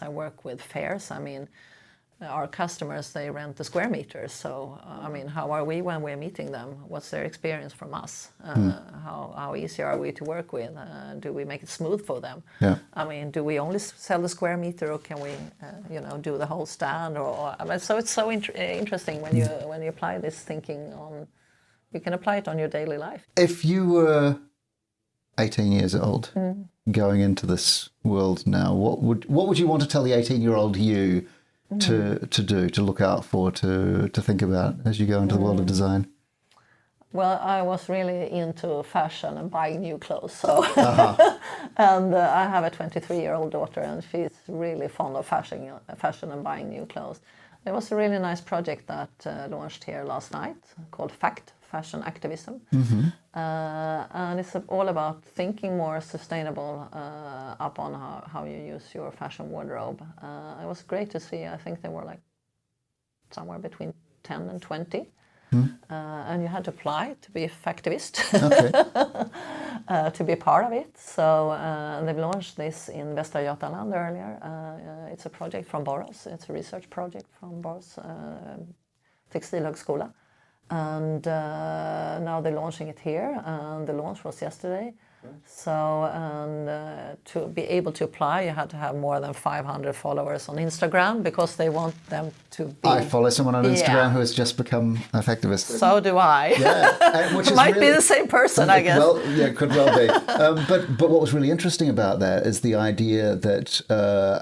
I work with fairs, I mean, our customers, they rent the square meters. So I mean, how are we when we're meeting them? What's their experience from us? How easy are we to work with? Do we make it smooth for them? Yeah. I mean, do we only sell the square meter, or can we, do the whole stand? So it's so interesting when you apply this thinking on. You can apply it on your daily life. If you were 18 years old, going into this world now, what would you want to tell the 18-year-old you to look out for, to think about as you go into the world of design? Well, I was really into fashion and buying new clothes. So, and I have a 23-year-old daughter, and she's really fond of fashion and buying new clothes. There was a really nice project that launched here last night called FACT, Fashion Activism. And it's all about thinking more sustainable upon how you use your fashion wardrobe. It was great to see. I think there were like somewhere between 10 and 20. And you had to apply to be a factivist, to be a part of it. So they've launched this in Västra Götaland earlier. It's a project from Borås. It's a research project from Borås Textilhögskola. And now they're launching it here, and the launch was yesterday. So, to be able to apply, you had to have more than 500 followers on Instagram, because they want them to be... I follow someone on Instagram who has just become an activist. So do I. Yeah, which is might be the same person, I guess. Well, yeah, could well be. But what was really interesting about that is the idea that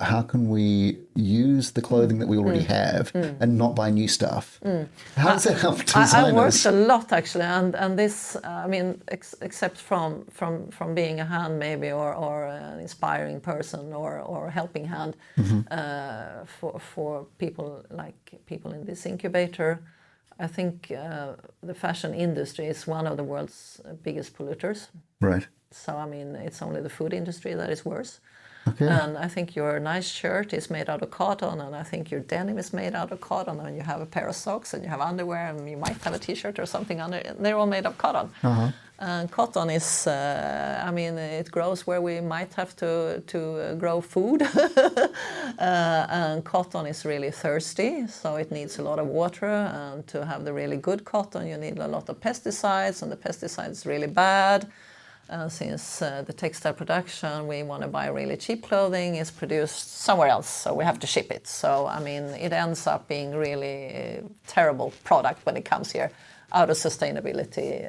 how can we use the clothing that we already have and not buy new stuff? How does that help designers? I worked a lot, actually, and this, I mean, except from being a hand maybe, or an inspiring person, or a helping hand for people in this incubator. I think the fashion industry is one of the world's biggest polluters. Right. So, I mean, it's only the food industry that is worse. Okay. And I think your nice shirt is made out of cotton, and I think your denim is made out of cotton, and you have a pair of socks, and you have underwear, and you might have a t-shirt or something under. They're all made of cotton. And cotton is, I mean, it grows where we might have to grow food. And cotton is really thirsty, so it needs a lot of water. And to have the really good cotton, you need a lot of pesticides, and the pesticides is really bad. Since the textile production, we want to buy really cheap clothing, is produced somewhere else, so we have to ship it. So, I mean, it ends up being really terrible product when it comes here, out of sustainability,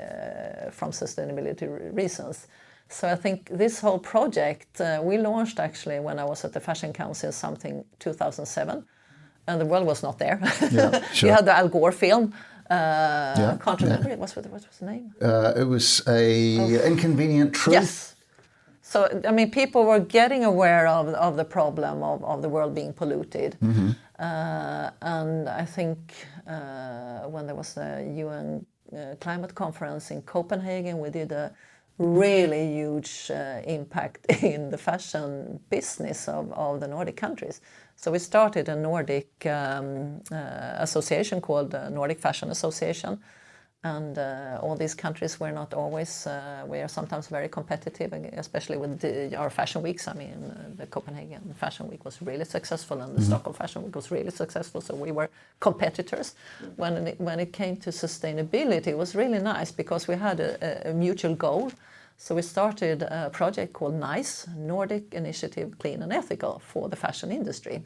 from sustainability reasons. So I think this whole project, we launched actually when I was at the Fashion Council, something 2007, and the world was not there. Yeah, sure. You had the Al Gore film. Can't remember it. What was the name? It was Inconvenient Truth. Yes. So, I mean, people were getting aware of the problem of the world being polluted. And I think when there was a UN climate conference in Copenhagen, we did a really huge impact in the fashion business of the Nordic countries. So we started a Nordic association called Nordic Fashion Association, and all these countries were not always, we are sometimes very competitive, especially with our fashion weeks. I mean, the Copenhagen Fashion Week was really successful, and the Stockholm Fashion Week was really successful, so we were competitors. When it came to sustainability, it was really nice, because we had a mutual goal. So we started a project called NICE, Nordic Initiative Clean and Ethical, for the fashion industry.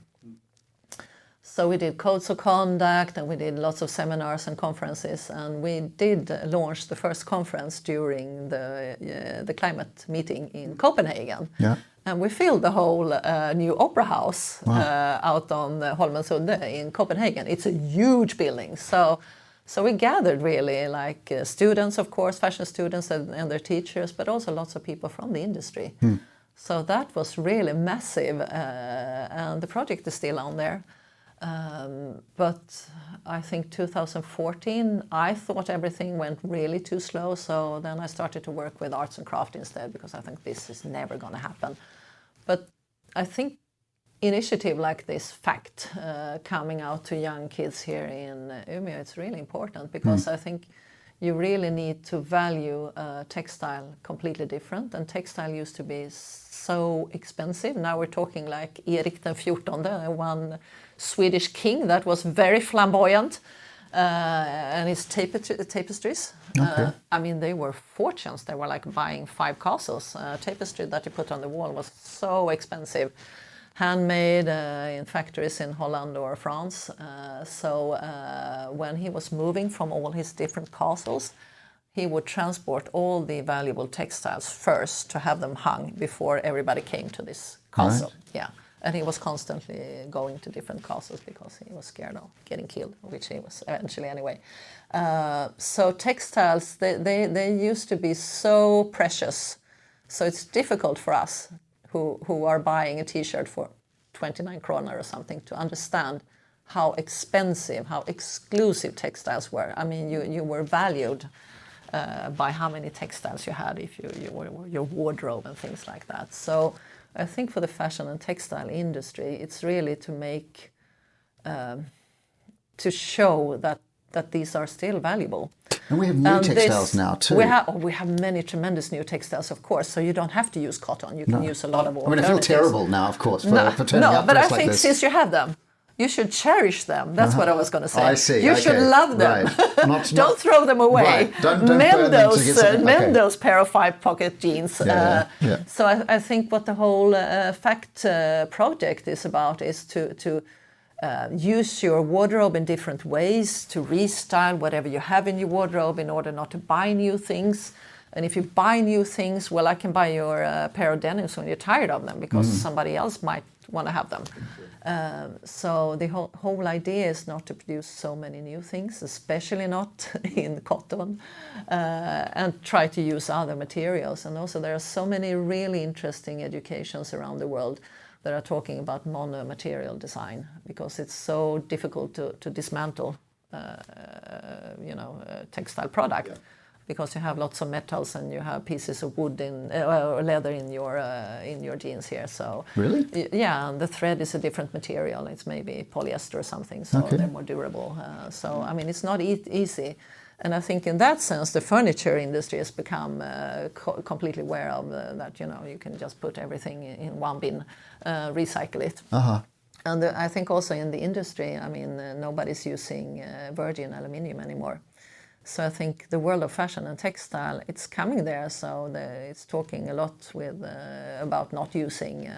So we did codes of conduct, and we did lots of seminars and conferences, and we did launch the first conference during the climate meeting in Copenhagen. Yeah. And we filled the whole new opera house out on Holmen Sunde in Copenhagen. It's a huge building. So we gathered really like students, of course, fashion students and their teachers, but also lots of people from the industry. So that was really massive, and the project is still on there. But I think 2014, I thought everything went really too slow. So then I started to work with arts and craft instead, because I think this is never going to happen. But I think initiative like this, FACT, coming out to young kids here in Umeå, it's really important, because I think you really need to value textile completely different. And textile used to be so expensive. Now we're talking like Erik den XIV, one Swedish king that was very flamboyant, and his tapestries. Okay. I mean, they were fortunes. They were like buying 5 castles. Tapestry that you put on the wall was so expensive. Handmade in factories in Holland or France. So when he was moving from all his different castles, he would transport all the valuable textiles first to have them hung before everybody came to this castle. Right. Yeah, and he was constantly going to different castles because he was scared of getting killed, which he was eventually anyway. So textiles, they used to be so precious. So it's difficult for us who are buying a T-shirt for 29 kronor or something to understand how expensive, how exclusive textiles were. I mean, you were valued by how many textiles you had, if you were your wardrobe and things like that. So I think for the fashion and textile industry, it's really to make, to show that these are still valuable. And we have new textiles now too. We have many tremendous new textiles, of course. So you don't have to use cotton. You can use a lot of I mean, I feel terrible now, of course, for turning up but I dressed like think this. since you have them, you should cherish them. That's what I was going to say. I see. You should love them. Right. Don't throw them away. Right. Don't burn them to get something. Mend those pair of 5-pocket jeans. Yeah. So I think what the whole FACT project is about is to use your wardrobe in different ways, to restyle whatever you have in your wardrobe in order not to buy new things. And if you buy new things, well, I can buy your pair of denims when you're tired of them, because somebody else might want to have them. So the whole idea is not to produce so many new things, especially not in cotton, and try to use other materials. And also there are so many really interesting educations around the world that are talking about mono-material design, because it's so difficult to dismantle, textile product. Yeah. Because you have lots of metals and you have pieces of wood or leather in your jeans here. So really, yeah, and the thread is a different material. It's maybe polyester or something, so they're more durable. So I mean, it's not easy. And I think in that sense, the furniture industry has become completely aware of that. You can just put everything in one bin, recycle it. And I think also in the industry, I mean, nobody's using virgin aluminium anymore. So I think the world of fashion and textile, it's coming there. So it's talking a lot about not using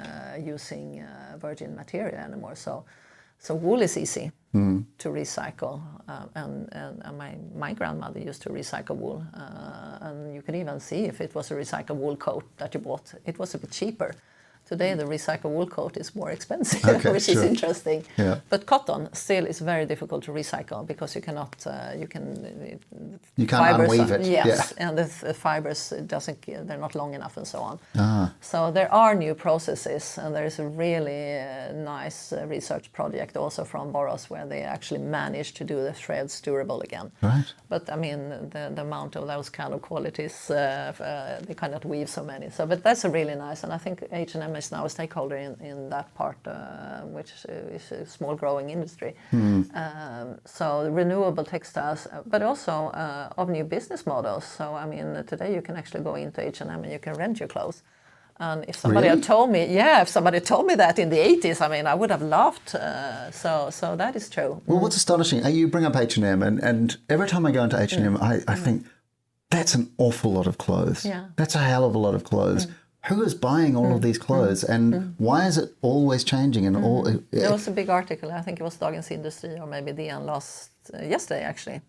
virgin material anymore. So wool is easy to recycle, and my grandmother used to recycle wool, and you could even see if it was a recycled wool coat that you bought, it was a bit cheaper. Today the recycled wool coat is more expensive, which is interesting. Yeah. But cotton still is very difficult to recycle because you can't unweave it. Yes, and the fibers they're not long enough and so on. So there are new processes, and there is a really nice research project also from Borås where they actually managed to do the threads durable again. Right. But I mean the amount of those kind of qualities, they cannot weave so many. But that's a really nice, and I think H&M is now a stakeholder in that part, which is a small growing industry. So renewable textiles, but also of new business models. So I mean, today you can actually go into H&M and you can rent your clothes. And if somebody had told me, that in the 80s, I mean, I would have laughed. So that is true. Well, what's astonishing, you bring up H&M, and every time I go into H&M, I think that's an awful lot of clothes. Yeah. That's a hell of a lot of clothes. who is buying all of these clothes, and why is it always changing? And all There was a big article, I think it was Dagens Industri or maybe DN yesterday actually.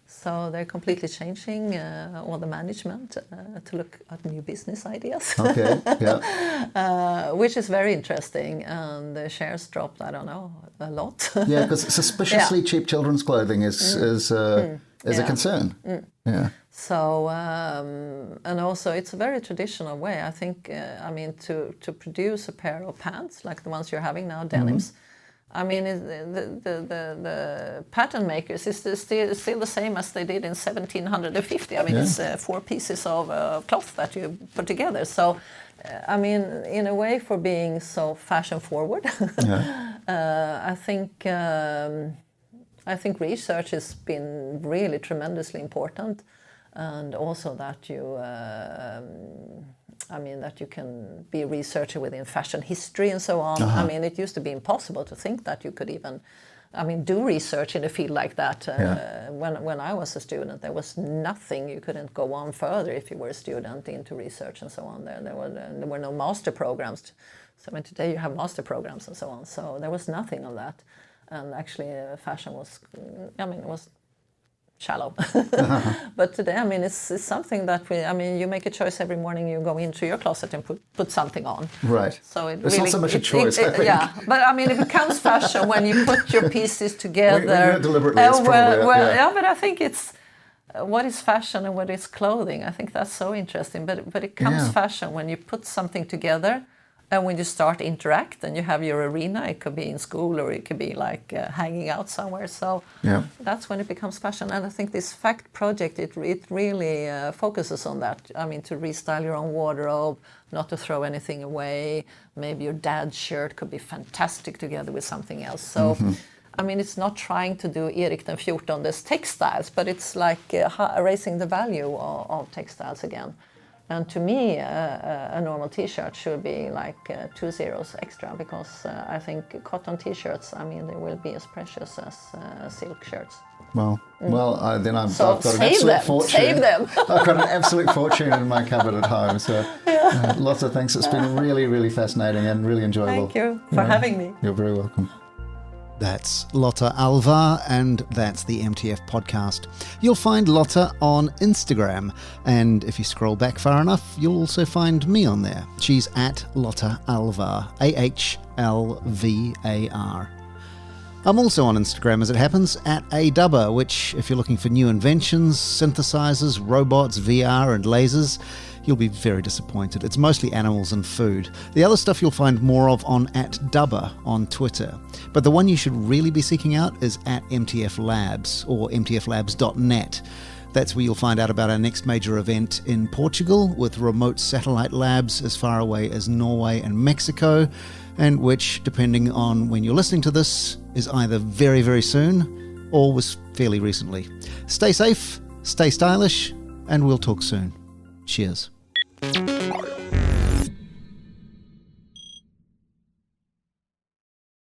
So they're completely changing all the management to look at new business ideas. Okay, yeah. Which is very interesting, and the shares dropped, I don't know, a lot. Yeah, because suspiciously cheap children's clothing is a concern. Yeah. So, and also it's a very traditional way. I think, I mean, to produce a pair of pants like the ones you're having now, denims, I mean, the pattern makers is still the same as they did in 1750. I mean, it's 4 pieces of cloth that you put together. So, I mean, in a way, for being so fashion forward, I think research has been really tremendously important, and also that you, that you can be a researcher within fashion history and so on. I mean, it used to be impossible to think that you could even, do research in a field like that. When I was a student, there was nothing. You couldn't go on further if you were a student into research and so on. There were no master programs. So today you have master programs and so on. So there was nothing of that. And actually, fashion was, it was shallow. But today, it's something that you make a choice every morning. You go into your closet and put something on. Right. So it's really, not so much a choice, I think. Yeah, but it becomes fashion when you put your pieces together. When you do it deliberately, it's probably, but I think it's what is fashion and what is clothing. I think that's so interesting. But it comes fashion when you put something together. And when you start to interact and you have your arena, it could be in school or it could be like hanging out somewhere. So that's when it becomes fashion. And I think this FACT project, it really focuses on that. To restyle your own wardrobe, not to throw anything away. Maybe your dad's shirt could be fantastic together with something else. So, it's not trying to do Erik den 14's textiles, but it's like raising the value of textiles again. And to me, a normal T-shirt should be like 2 zeros extra, because I think cotton T-shirts, they will be as precious as silk shirts. Well, then I've got an save absolute them. fortune. Save them. I've got an absolute fortune in my cupboard at home. So, lots of thanks. It's been really, really fascinating and really enjoyable. Thank you for having me. You're very welcome. That's Lotta Ahlvar, and that's the MTF podcast. You'll find Lotta on Instagram, and if you scroll back far enough, you'll also find me on there. She's at Lotta Ahlvar, AHLVAR. I'm also on Instagram, as it happens, at ADubber, which, if you're looking for new inventions, synthesizers, robots, VR and lasers, you'll be very disappointed. It's mostly animals and food. The other stuff you'll find more of on @Dubber on Twitter. But the one you should really be seeking out is at MTF Labs, or mtflabs.net. That's where you'll find out about our next major event in Portugal, with remote satellite labs as far away as Norway and Mexico, and which, depending on when you're listening to this, is either very, very soon or was fairly recently. Stay safe, stay stylish, and we'll talk soon. Cheers.